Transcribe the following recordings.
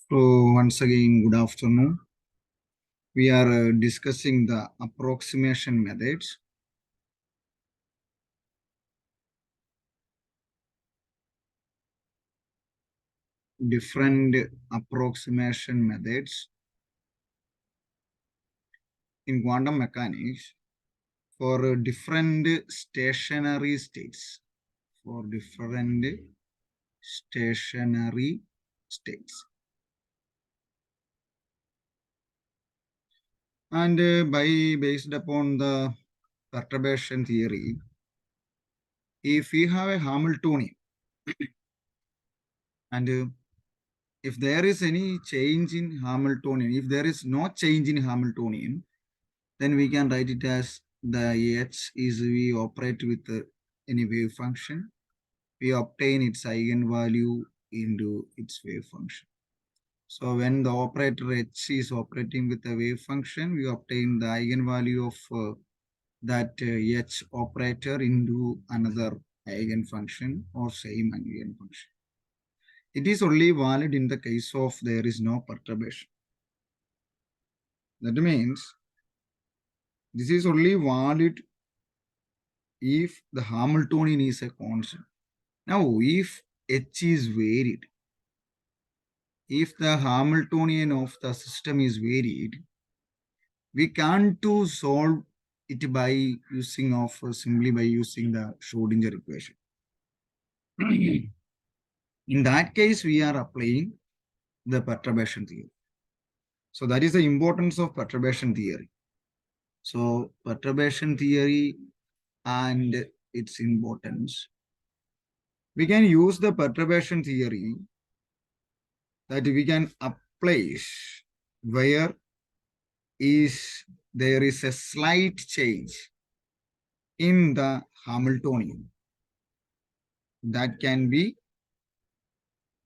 So once again, good afternoon. We are discussing the approximation methods. Different approximation methods in quantum mechanics for different stationary states. For different stationary states. And based upon the perturbation theory, if we have a Hamiltonian and if there is any change in Hamiltonian, if there is no change in Hamiltonian, then we can write it as the H is we operate with any wave function. We obtain its eigenvalue into its wave function. So when the operator H is operating with a wave function, we obtain the eigenvalue of that H operator into another eigenfunction or same eigenfunction. It is only valid in the case of there is no perturbation. That means this is only valid if the Hamiltonian is a constant. Now, if H is varied, if the Hamiltonian of the system is varied, we can't to solve it by using of simply by using the Schrodinger equation. In that case, we are applying the perturbation theory. So that is the importance of perturbation theory. So perturbation theory and its importance. We can use the perturbation theory that we can apply where there is a slight change in the Hamiltonian that can be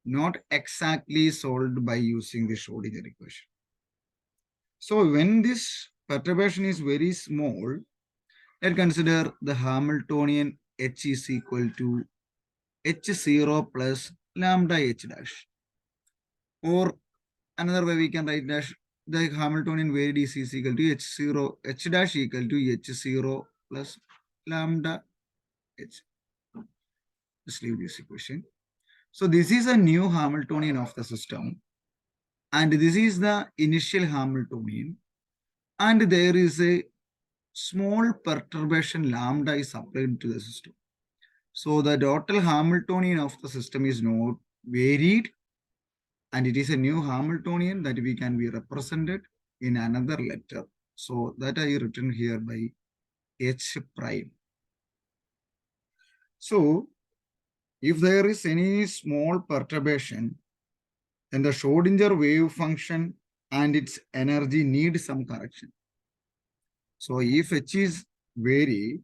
not exactly solved by using the Schrodinger equation. So when this perturbation is very small, let's consider the Hamiltonian H is equal to H0 plus lambda H dash. Or another way we can write dash the Hamiltonian varied is equal to H0, H dash equal to H0 plus lambda H. Just leave this equation. So this is a new Hamiltonian of the system. And this is the initial Hamiltonian. And there is a small perturbation lambda is applied to the system. So the total Hamiltonian of the system is not varied. And it is a new Hamiltonian that we can be represented in another letter. So that I written here by H prime. So if there is any small perturbation, then the Schrodinger wave function and its energy need some correction. So if H is varied,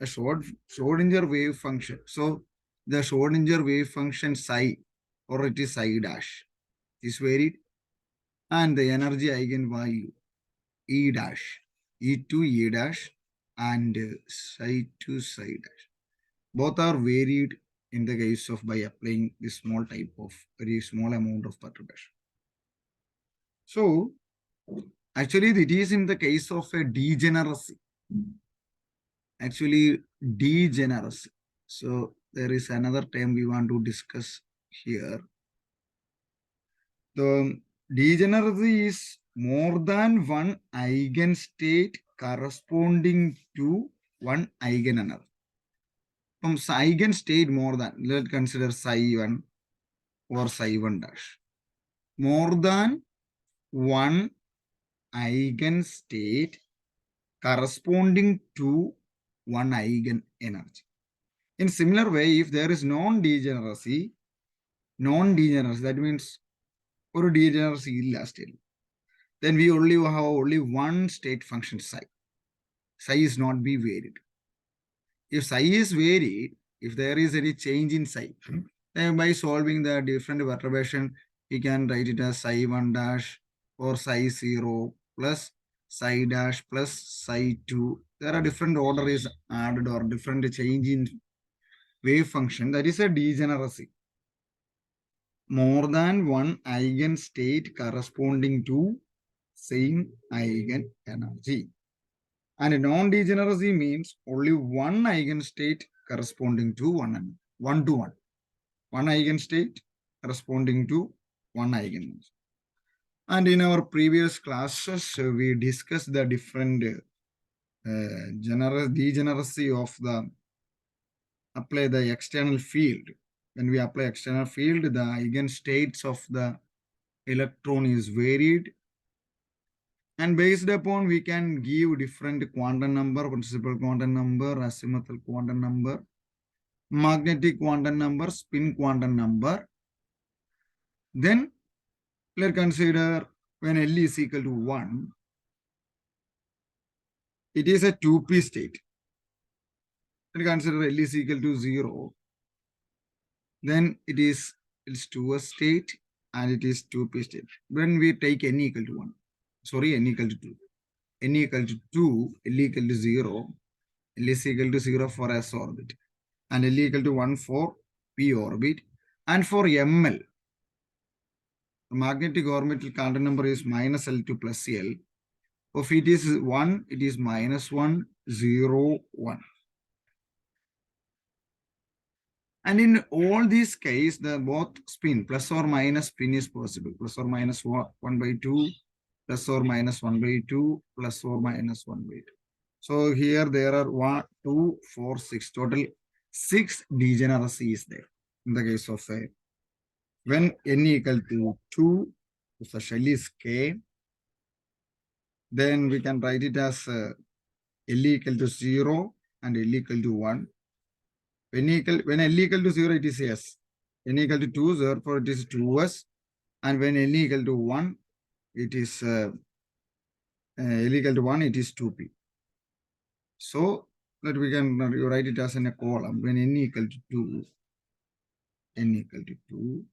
a Schrodinger wave function. So the Schrodinger wave function psi or it is psi dash is varied and the energy eigenvalue E dash, E to E dash and psi to psi dash. Both are varied in the case of by applying this small type of very small amount of perturbation. So actually it is in the case of a degeneracy. Actually degeneracy. So there is another term we want to discuss here. The degeneracy is more than one eigenstate corresponding to one eigenenergy. From eigenstate more than, let's consider psi1 or psi1 dash. More than one eigenstate corresponding to one eigenenergy. In similar way, if there is non-degeneracy, that means or degeneracy illa still, then we only have only one state function psi. Psi is not be varied. If psi is varied, if there is any change in psi, then by solving the different perturbation, we can write it as psi1 dash or psi0 plus psi dash plus psi2. There are different order is added or different change in wave function. That is a degeneracy. more than one eigenstate corresponding to same eigenenergy. And non-degeneracy means only one eigenstate corresponding to one to one. One eigenstate corresponding to one eigenenergy. And in our previous classes, we discussed the different degeneracy of the apply the external field. When we apply external field, the eigenstates of the electron is varied, and based upon we can give different quantum number, principal quantum number, azimuthal quantum number, magnetic quantum number, spin quantum number. Then let's consider when L is equal to 1, it is a 2p state. Let's consider L is equal to 0, then it's 2s state and it is 2p state. When we take n equal to 1, sorry, n equal to 2, n equal to 2, L equal to 0, L is equal to 0 for s orbit, and L equal to 1 for p orbit, and for ML, the magnetic orbital quantum number is minus L2 plus L. If it is 1, it is minus 1, 0, 1. And in all these cases, the both spin, plus or minus spin is possible. Plus or minus 1 by 2, plus or minus 1 by 2, plus or minus 1 by 2. So here there are 1, 2, 4, 6. Total 6 degeneracy is there. In the case of a, when n equal to 2, if the shell is K, then we can write it as L equal to 0 and L equal to 1. When L equal to 0, it is S. N equal to 2, therefore it is 2S. And when N equal to 1, it is L equal to 1, it is 2P. So that we can write it as in a column. When N equal to 2, N equal to 2,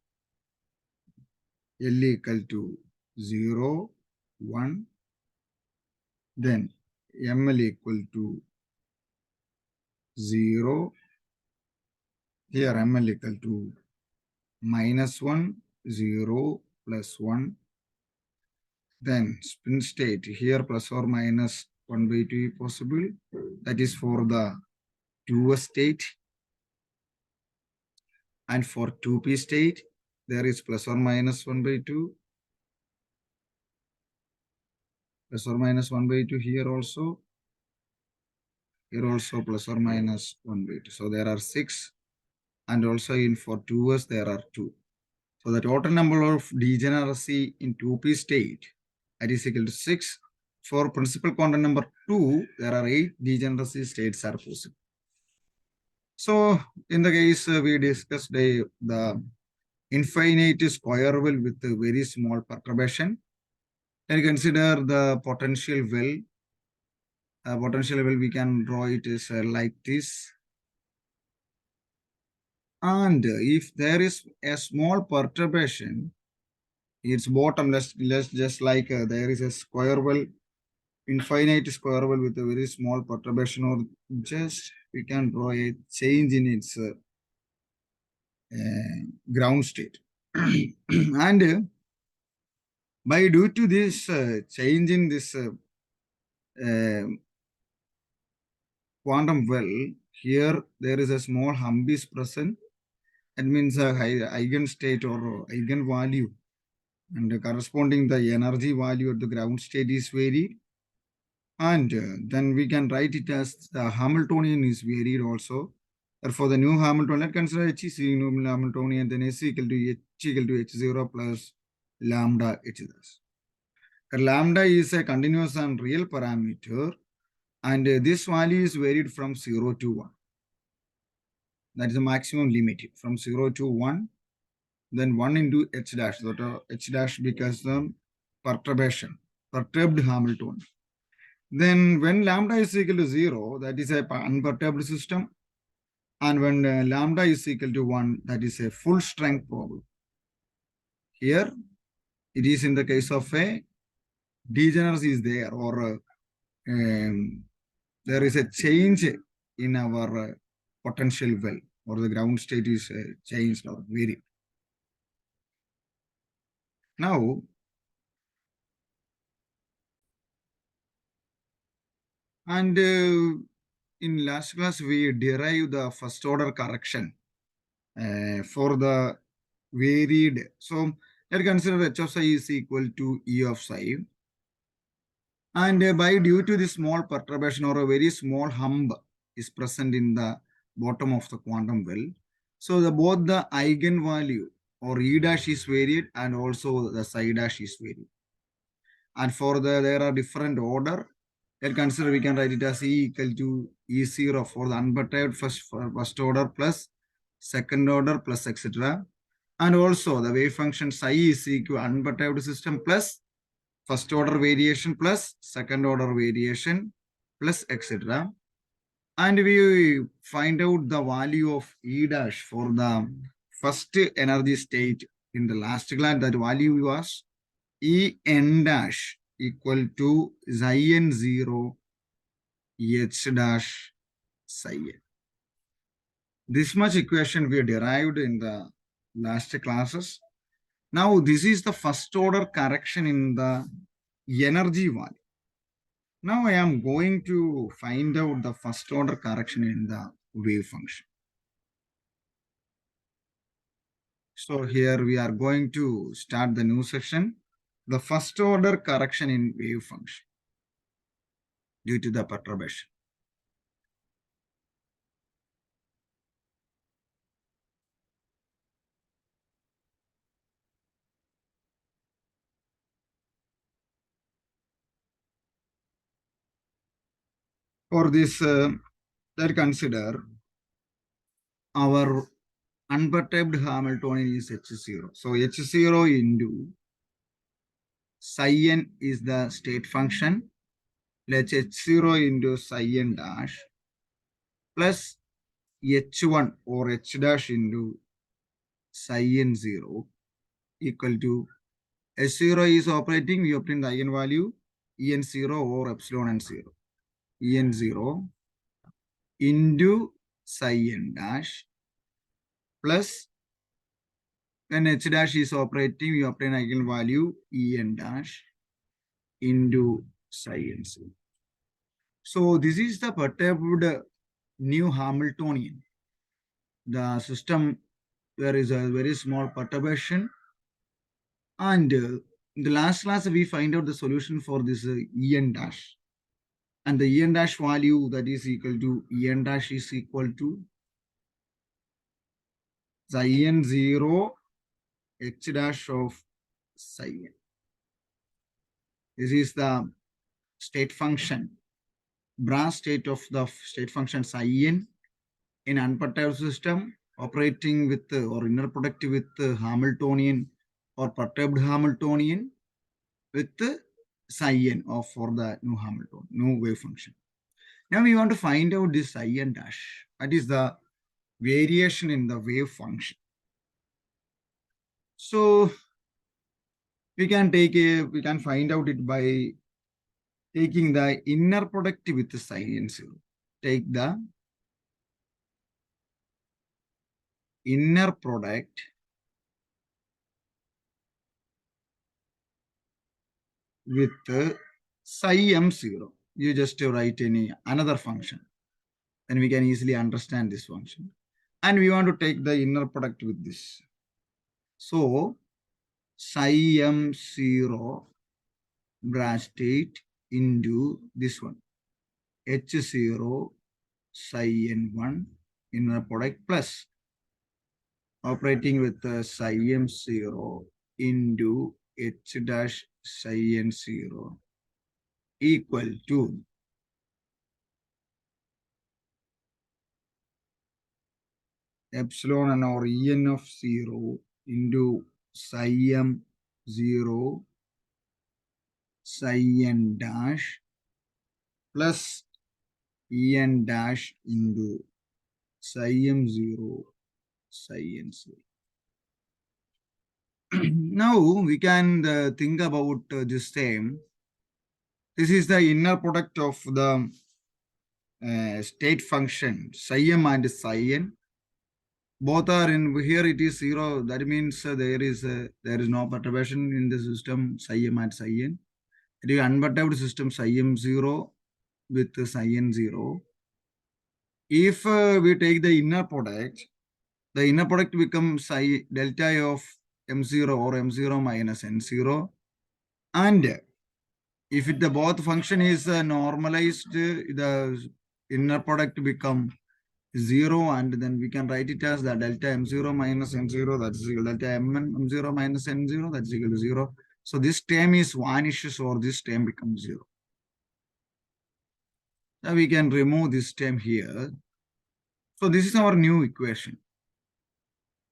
L equal to 0, 1, then ML equal to 0, here ML equal to minus 1, 0, plus 1, then spin state here plus or minus 1 by 2 possible, that is for the 2s state, and for 2p state there is plus or minus 1 by 2, plus or minus 1 by 2 here also plus or minus 1 by 2. So there are 6, and also in for 2s there are 2. So the total number of degeneracy in 2p state, that is equal to 6. For principal quantum number 2, there are 8 degeneracy states are possible. So in the case we discussed the infinite square well with a very small perturbation, and consider the potential well. Potential well we can draw it as like this. And if there is a small perturbation, its bottom, let's just like there is a square well, infinite square well with a very small perturbation, or just we can draw a change in its ground state. And by due to this change in this quantum well, here there is a small hump is present. That means a eigenstate or eigenvalue, and corresponding the energy value at the ground state is varied. And then we can write it as the Hamiltonian is varied also. Therefore, the new Hamiltonian, let's consider H is new Hamiltonian, then S equal to H0 plus lambda H dash. Lambda is a continuous and real parameter, and this value is varied from 0 to 1. That is the maximum limit from 0 to 1. Then 1 into H dash. So H dash becomes the perturbation, perturbed Hamiltonian. Then when lambda is equal to 0, that is a unperturbed system. And when lambda is equal to 1, that is a full strength problem. Here, it is in the case of a degeneracy is there, or there is a change in our potential well, or the ground state is changed or varied. Now, and in last class, we derive the first order correction for the varied. So let's consider h of psi is equal to E of psi. And by due to the small perturbation or a very small hump is present in the bottom of the quantum well. So both the eigenvalue or E dash is varied and also the psi dash is varied. And for there are different order. Let's consider we can write it as E equal to E0 for the unperturbed first order plus second order plus etc. And also the wave function psi is equal to unperturbed system plus first order variation plus second order variation plus etc. And we find out the value of E dash for the first energy state in the last class. That value was E n dash equal to xi n 0 h dash psi n. This much equation we derived in the last classes. Now this is the first order correction in the energy value. Now I am going to find out the first order correction in the wave function. So here we are going to start the new section. The first order correction in wave function due to the perturbation. For this, let's consider our unperturbed Hamiltonian is H0. So H0 into psi n is the state function. Let's H0 into psi n dash plus H1 or H dash into psi n 0 equal to S0 is operating, we obtain the eigenvalue En0 or epsilon n 0. En0 into psi n dash plus when h dash is operating, we obtain eigenvalue En dash into psi n 0. So this is the perturbed new Hamiltonian. The system, there is a very small perturbation. And in the last class, we find out the solution for this En dash. And the En dash value that is equal to En dash is equal to psi n 0 h dash of psi n. This is the state function, branch state of the state function psi n in unperturbed system operating with or inner product with Hamiltonian or perturbed Hamiltonian with psi n of for the new Hamiltonian, new wave function. Now we want to find out this psi n dash. That is the variation in the wave function. So we can find out it by taking the inner product with the psi n 0. Take the inner product with psi m 0. You just write any another function. Then we can easily understand this function. And we want to take the inner product with this. So psi m 0 branch state into this one. H0 psi n1 inner product plus operating with psi m 0 into h dash psi n 0 equal to epsilon n or en of 0 into psi m 0 psi n dash plus en dash into psi m 0 psi n 0. Now we can think about this same. This is the inner product of the state function psi m and psi n both are in here. It is zero. That means there is no perturbation in the system psi m at psi n. It is unperturbed system psi m 0 with psi n 0. If we take the inner product, the inner product becomes psi delta of m0 or m0 minus n0. And if the both function is normalized, the inner product become 0, and then we can write it as the delta m0 minus n0, that's equal to delta m0 minus n0, that's equal to 0. So this term is vanishes or this term becomes 0. Now we can remove this term here. So this is our new equation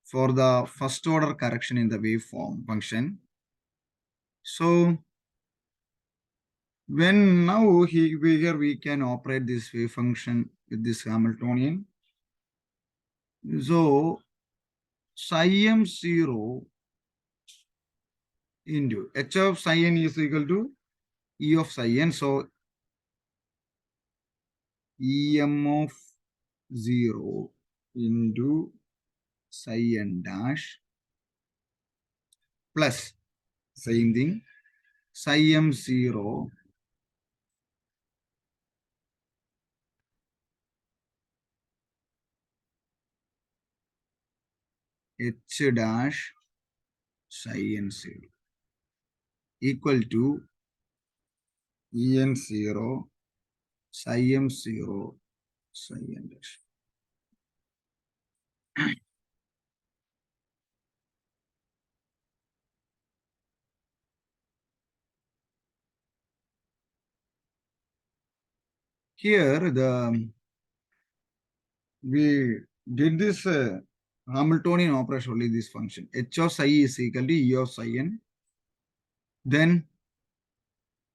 for the first order correction in the waveform function. So when now here we can operate this wave function with this Hamiltonian. So psi m0 into h of psi n is equal to E of psi n. So Em of 0 into psi n dash plus same thing psi m0 h dash psi n0 equal to En0 psi m0 psi n dash. Here we did this Hamiltonian operation only this function h of psi is equal to E of psi n. Then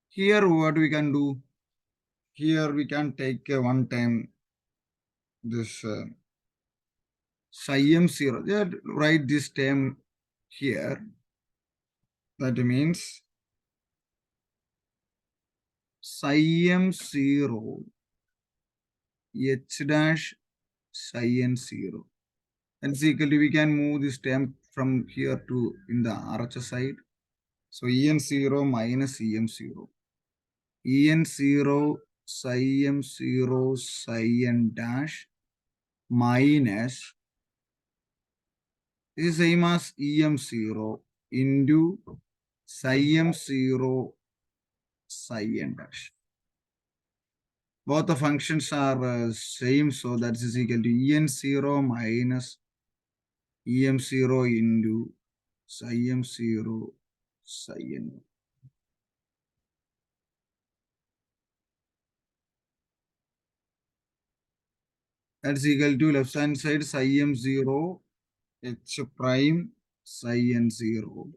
here what we can do? Here we can take one time this psi m0. Yeah, write this term here. That means psi m0 h dash psi n0. And equally we can move this term from here to in the RHS side. So En0 minus Em0. En0 psi m0 psi n dash minus is same as Em0 into psi m0 psi n dash. Both the functions are same, so that is equal to En0 minus Em0 into psi m0 psi n. That's equal to left hand side psi m0 h prime psi n0.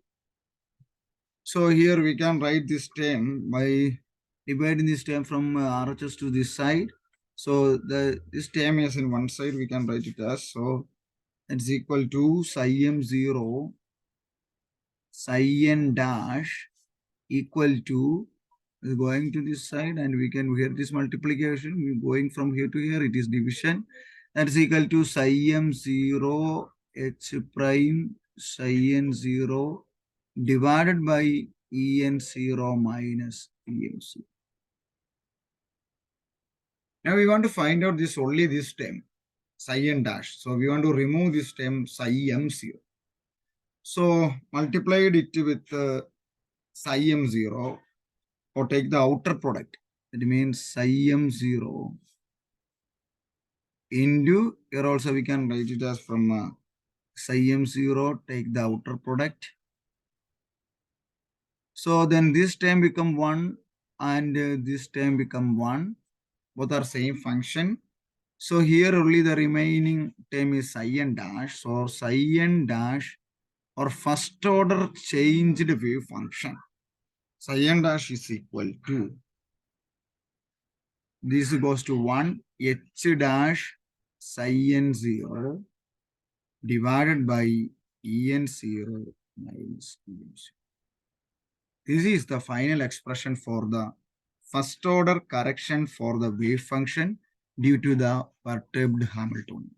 So here we can write this term by dividing this term from RHS to this side. So this term is in one side, we can write it as, so it's equal to psi m0 psi n dash equal to going to this side, and we can hear this multiplication. We going from here to here, it is division. That is equal to psi m0 h prime psi n0 divided by En0 minus Em0. Now we want to find out this only this term psi n dash. So we want to remove this term psi m0. So multiplied it with psi m0, or take the outer product. It means psi m0 into, here also we can write it as from psi m0, take the outer product. So then this term become 1 and this term become 1. Both are same function. So here only the remaining term is psi n dash. So psi n dash or first order changed wave function. Psi n dash is equal to, this goes to 1 h dash psi n0 divided by En0 minus En0. This is the final expression for the first order correction for the wave function due to the perturbed Hamiltonian.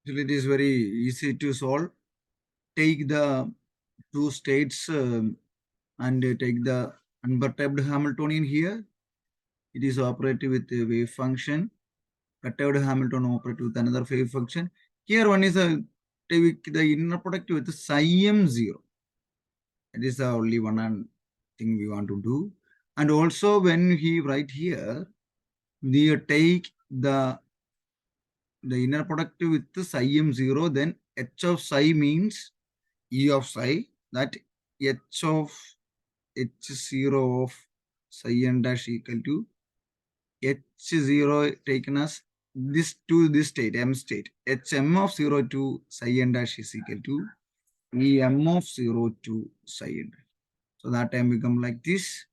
It is very easy to solve. Take the two states and take the unperturbed Hamiltonian here. It is operated with a wave function. Perturbed Hamilton operated with another wave function. Here one is a take the inner product with psi m0. That is the only one thing we want to do. And also when he write here, we take the inner product with psi m0, then h of psi means e of psi, that h of h0 of psi n dash equal to h0 taken as this to this state, m state. hm of 0 to psi n dash is equal to em of 0 to psi n dash. So that time become like this.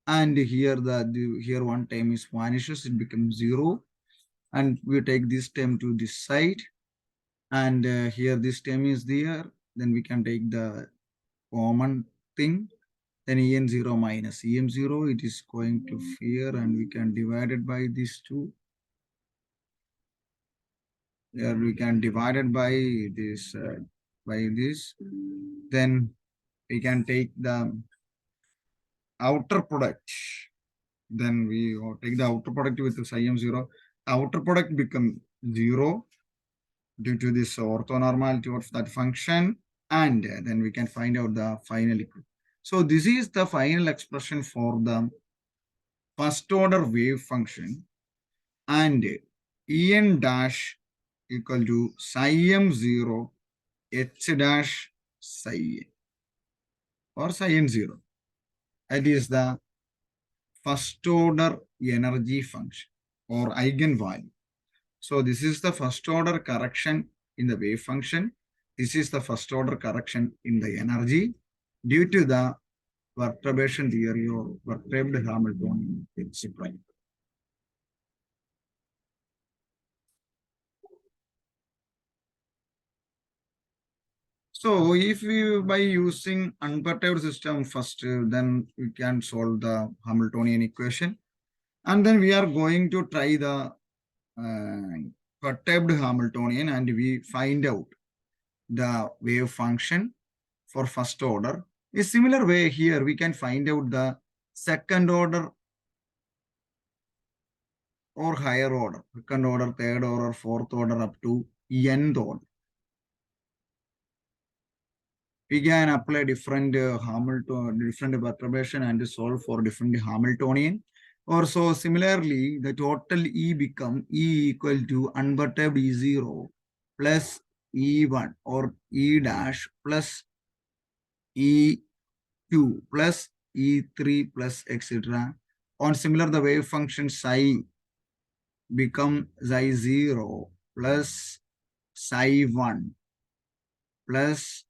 And here here one time is vanishes, it becomes 0. And we take this term to this side. And here this term is there. Then we can take the common thing. Then en0 minus em0, it is going to here, and we can divide it by these two. Here we can divide it by this, Then we can take the outer product. Then we take the outer product with psi m0. Outer product become 0 due to this orthonormality of that function. And then we can find out the final equation. So this is the final expression for the first order wave function, and en dash equal to psi m0 h dash psi n or psi n0. That is the first order energy function or eigenvalue. So this is the first order correction in the wave function. This is the first order correction in the energy due to the perturbation theory or perturbed Hamiltonian principle. So if we by using unperturbed system first, then we can solve the Hamiltonian equation. And then we are going to try the perturbed Hamiltonian, and we find out the wave function for first order. A similar way here, we can find out the second order or higher order, second order, third order, fourth order, up to nth order. We can apply different different perturbation and solve for different Hamiltonian. Also, similarly, the total E become E equal to unperturbed E0 plus E1 or E dash plus E2 plus E3 plus etc. On similar, the wave function psi become psi 0 plus psi 1 plus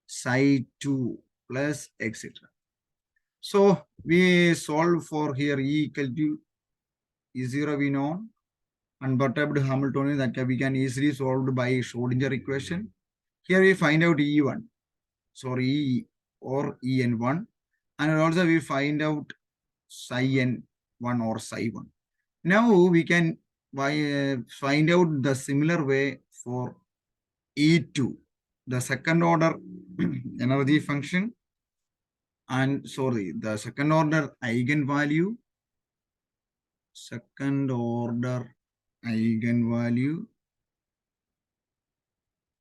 psi 2 plus etc. So we solve for here E equal to E0 we know, unperturbed Hamiltonian, that we can easily solve by Schrodinger equation. Here we find out E1, sorry, E or En1, and also we find out psi n1 or psi 1. Now we can find out the similar way for E2, the second order energy function, and sorry, the second order eigenvalue,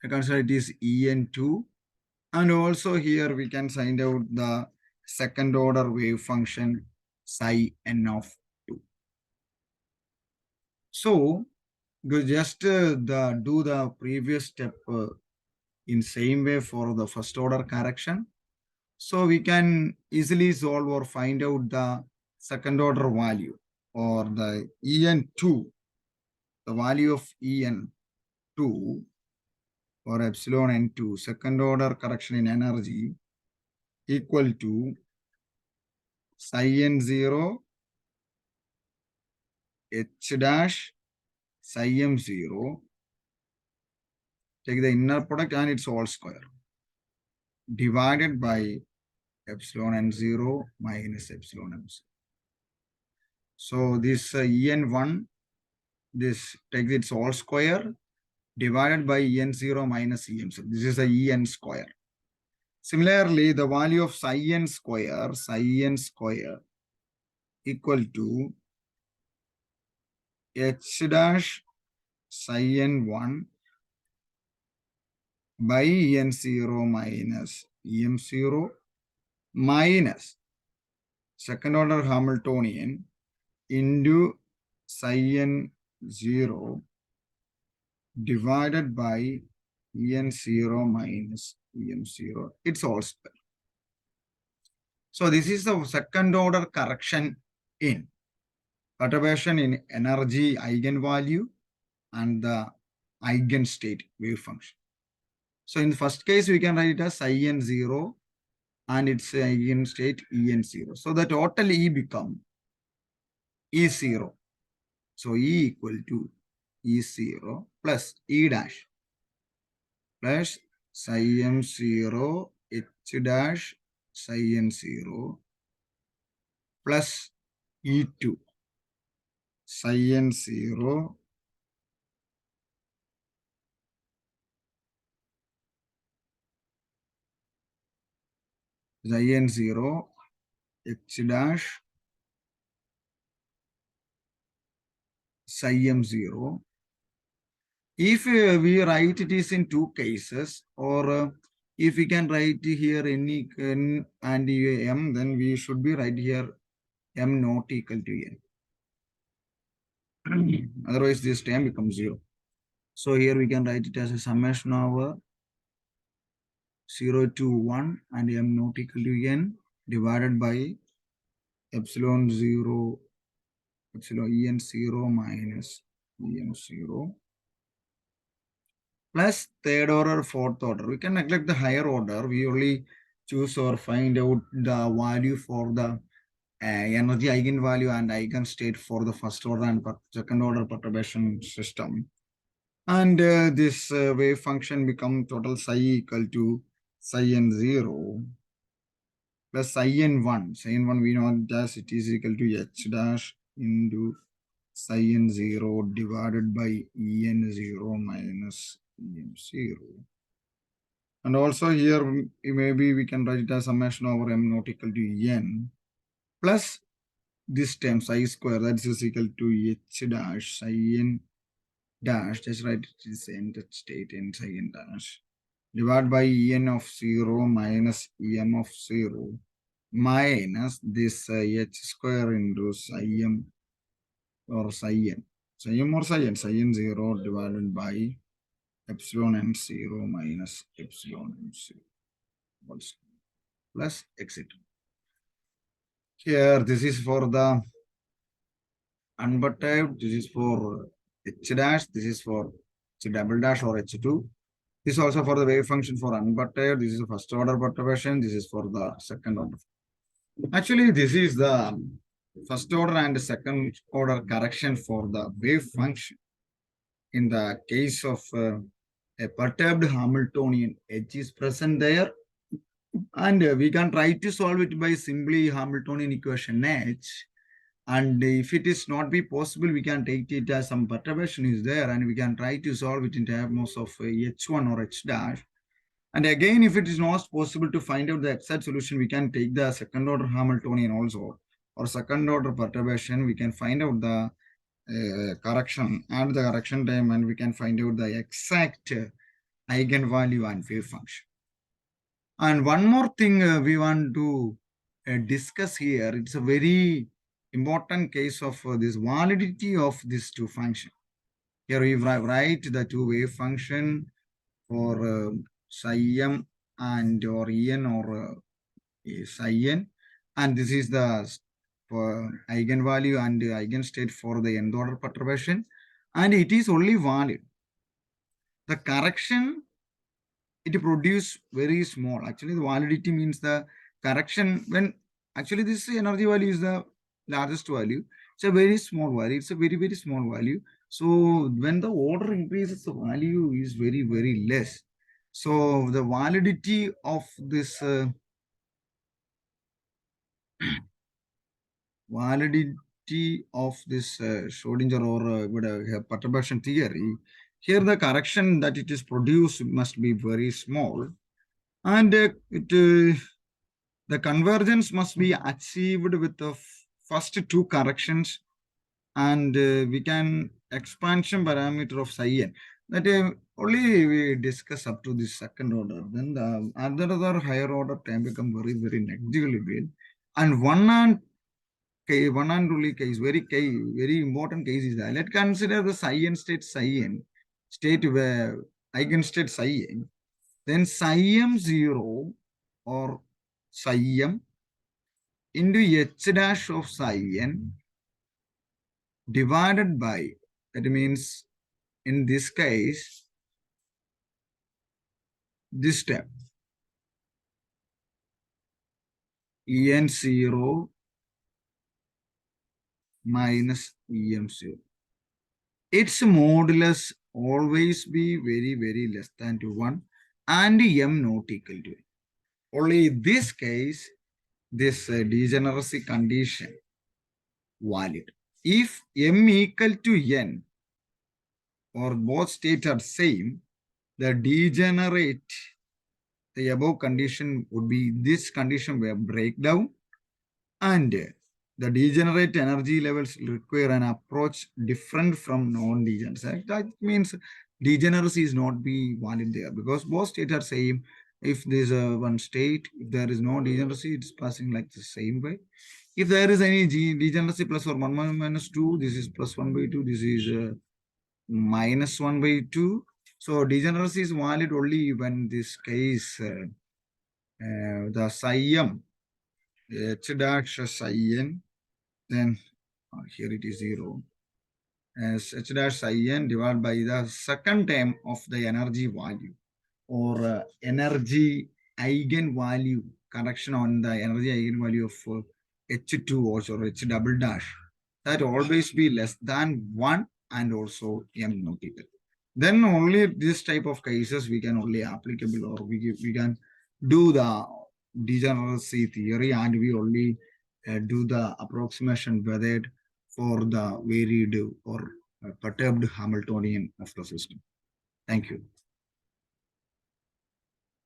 I consider it is En2. And also here we can find out the second order wave function psi n of 2. So just do the previous step in same way for the first order correction. So we can easily solve or find out the second order value or the En2, the value of En2 or epsilon n2, second order correction in energy, equal to psi n0 h dash psi m0, take the inner product and its whole square, divided by epsilon n0 minus epsilon m0. So this En1 this takes its whole square divided by En0 minus Em0. This is the En square. Similarly, the value of psi n square equal to h dash psi n1 by En0 minus Em0 minus second order Hamiltonian into psi n0 divided by En0 minus Em0. It's all square. So this is the second order correction in perturbation in energy eigenvalue and the eigenstate wave function. So in the first case, we can write it as psi n0 and its eigenstate En0. So the total E become E0. So E equal to E0 plus E dash plus psi m0 h dash psi n0 plus E2 psi n0 psi n0 h dash psi m0. If we write it is in two cases, or if we can write here any n and m, then we should be write here m not equal to n. Otherwise, this term becomes 0. So here we can write it as a summation of 0 to 1 and m not equal to n divided by epsilon 0, epsilon en0 minus em0 plus third order, fourth order. We can neglect the higher order. We only choose or find out the value for the energy eigenvalue and eigenstate for the first order and second order perturbation system. And this wave function become total psi equal to psi n0 plus psi n1. Psi n1 we know that it is equal to h dash into psi n0 divided by en0 minus em0. And also here maybe we can write it as summation over m not equal to n plus this term psi square, that is equal to h dash psi n dash, just write it is end state in psi n dash divided by en of 0 minus em of 0 minus this h square into psi m or psi n. Psi m or psi n 0 divided by epsilon n0 minus epsilon n0 plus etc. Here, this is for the unperturbed, this is for h dash, this is for h double dash or h2. This is also for the wave function for unperturbed, this is the first order perturbation, this is for the second order. Actually, this is the first order and second order correction for the wave function. In the case of a perturbed Hamiltonian, h is present there, and we can try to solve it by simply Hamiltonian equation h. And if it is not be possible, we can take it as some perturbation is there, and we can try to solve it in terms of h1 or h dash. And again, if it is not possible to find out the exact solution, we can take the second order Hamiltonian also, or second order perturbation. We can find out the correction and the correction time, and we can find out the exact eigenvalue and wave function. And one more thing we want to discuss here, it's a very important case of this validity of these two functions. Here we write the two wave function for psi m and or en or psi n, and this is the eigenvalue and eigenstate for the nth order perturbation, and it is only valid. The correction, it produce very small. Actually, the validity means the correction when actually this energy value is the largest value. It's a very small value. It's a very, very small value. So when the order increases, the value is very, very less. So the validity of this validity validity of this Schrodinger or perturbation theory, here the correction that it is produced must be very small, and the convergence must be achieved with the first two corrections, and we can expansion parameter of psi n that only we discuss up to the second order. Then the other higher order can become very negligible, and one and only case, very important case is that let's consider the psi n state where eigenstate psi n, then psi m 0 or psi m into h dash of psi n divided by, that means in this case, this step, en0 minus em0. Its modulus always be very less than to 1 and m not equal to it. Only in this case, this degeneracy condition valid. If m equal to n or both states are same, the degenerate, the above condition would be this condition where breakdown, and the degenerate energy levels require an approach different from non-degenerate. That means degeneracy is not be valid there because both states are same. If there is a one state, if there is no degeneracy, it's passing like the same way. If there is any degeneracy plus or 1 minus 2, this is plus 1 by 2, this is minus 1 by 2. So degeneracy is valid only when this case, the psi m, h dash psi n, then here it is 0, as h dash psi n divided by the second term of the energy value or energy eigenvalue, correction on the energy eigenvalue of h2 or h double dash, that always be less than 1 and also m not equal. Then only this type of cases we can only applicable, or we can do the degeneracy theory, and we only do the approximation method for the varied or perturbed Hamiltonian of the system. Thank you.